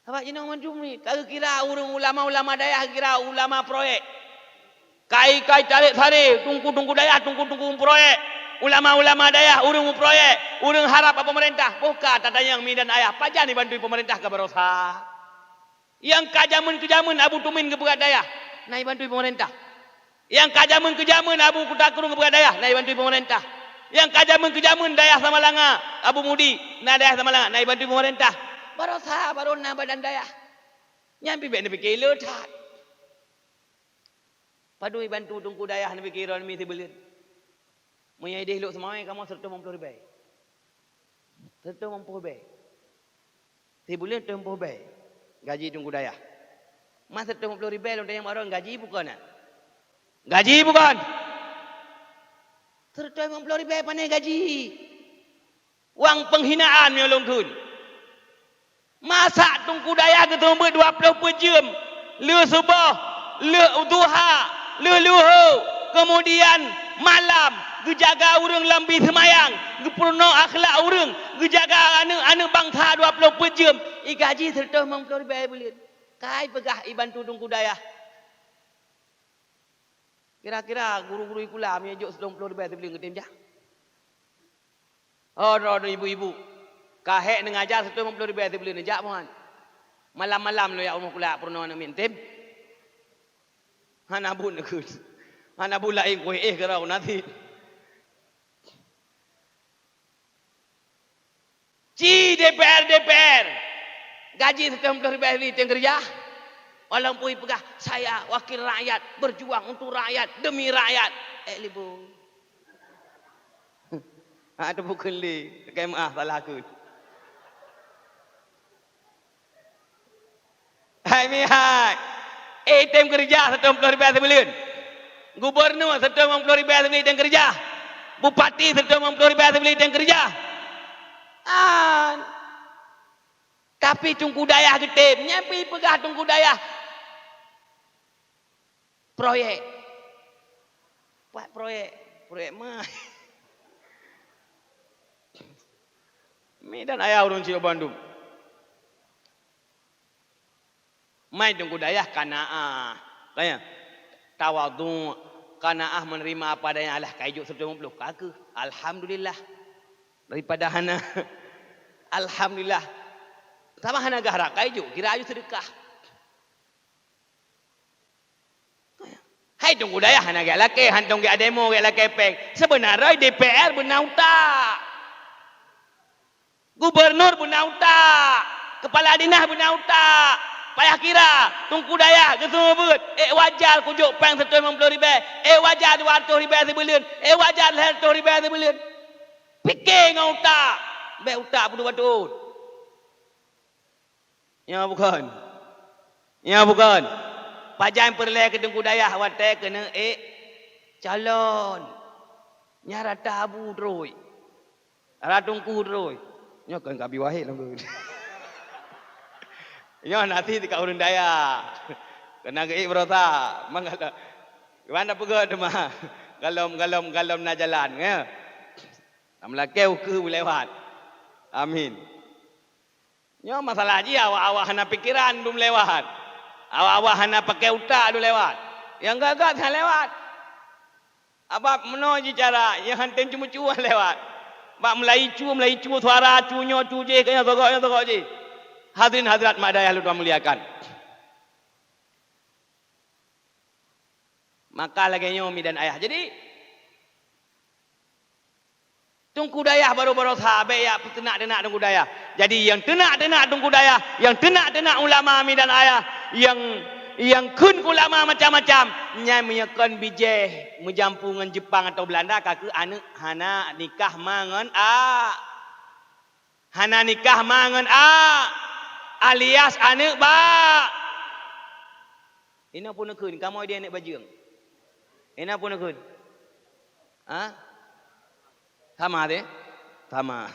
Apa jenang mancumi? Kalau kira urang ulama-ulama daya kira ulama proyek. Kai-kai tarik-tarik, tunggu-tunggu daya, tunggu-tunggu proyek. Ulama-ulama daya urang proyek, urang harap apa pemerintah. Buka tata yang mi dan ayah. Pajan ni bantu pemerintah ke berosa. Yang kajamun-kejamun Abu Tumin ke berat daya, naik bantu pemerintah. Yang kajamun-kejamun Abu Kutakurung ke berat daya, naik bantu pemerintah. Yang kajamun-kejamun daya Samalanga, Abu Mudi, na daya Samalanga, naik bantu pemerintah. Berosa barona badan daya. Nyampi ben fikir letat. Padui bantu tungku daya ni fikir mi tibelin. Moyai deh lok semai kamu serta mampu ribai. Serta mampu ribai. Tibelin tempoh ribai. Gaji tunggu daya. Masa tu 50 ribu untuk yang baru gaji bukan? Gaji bukan? Serta 50 ribu pandai gaji. Wang penghinaan yang longtun. Masa tunggu daya ketemu 20 jam. Le subuh, le duha, le luhu. Kemudian malam gejaga urang lambi semayang, gepurno akhlak urang, gejaga anu bangsa 20 jam. I gaji serta 50 ribu bulan. Kai pegah i bantu tunggu daya. Kira-kira guru-guru ikulah menyejuk 90 ribu bulan ke timjah. Oh, ibu-ibu. Kahek mengajar serta 50 ribu bulan jak mohon. Malam-malam lo ya umur kula purno nak mintim. Hana bun nak. Hana bula ing koe kerau nanti. DPR. Gaji 90 ribu hari kerja. Orang pui pegah saya wakil rakyat berjuang untuk rakyat demi rakyat. Libu. Ada bukan li. Kayak maaf salah aku. Hai mihai. Tim kerja 90 ribu sebulan. Gubernur 90 ribu sebulan kerja. Bupati 90 ribu sebulan kerja. Tapi tunggu daya getim, nyampi pegah tunggu daya. Proyek. Buat proyek mah. Medan ayah urang Cina Bandung. Mai tunggu daya kanaah. Tanya. Tawadu kanaah menerima apa adanya Allah kaijuk 150 kagak. Alhamdulillah. Daripada hana alhamdulillah. Sama hana gahrak kaijuk kira aju sedekah. Hai tunggu daya hana gak laki, hantung gak demo gak laki peng. Sebenarnya DPR benar tak. Gubernur benar tak. Kepala dinas benar tak. Payah kira, tunggu daya kesemua but. Wajar kujuk peng 150 ribu. Wajar 200 ribu sebulan. Wajar 100 ribu sebulan. Fikir ngau tak. Baik utak betul-betul. Ya bukan. Ya bukan. Pajan perleh ke tunggu daya watai kena calon. Nyara tabu terus. Ratungku terus. Nya kan kabi wahid lah. Nya nanti dekat urang daya. Kena ke berota. Mangala. Mana pegak demah. Galom na jalan ya. Amlakeu ke lewat. Amin. Nya masalah ji awak-awak hana pikiran belum lewat. Awak-awak hana pakai utak dulu lewat. Yang gagak tak lewat. Apa meno je cara yang hanten cuma cuah lewat. Bak Melayu suara cunyo cuje kaya togok je. Hadirin hadirat madaya lu muliakan. Maka lagi nyomi dan ayah. Jadi tungku daya baru-baru sahabat ya tenak-tenak tungku daya. Jadi yang tenak-tenak tungku daya, yang tenak-tenak ulama mi dan ayah, yang kun ulama macam-macam, nyai menyekan bijeh menjampu dengan Jepang atau Belanda kaku anak hana nikah mangan hana nikah mangan alias anak ba. Ina pun nakun kamu dia anak bajung. Ina pun nakun. Sama deh. Sama.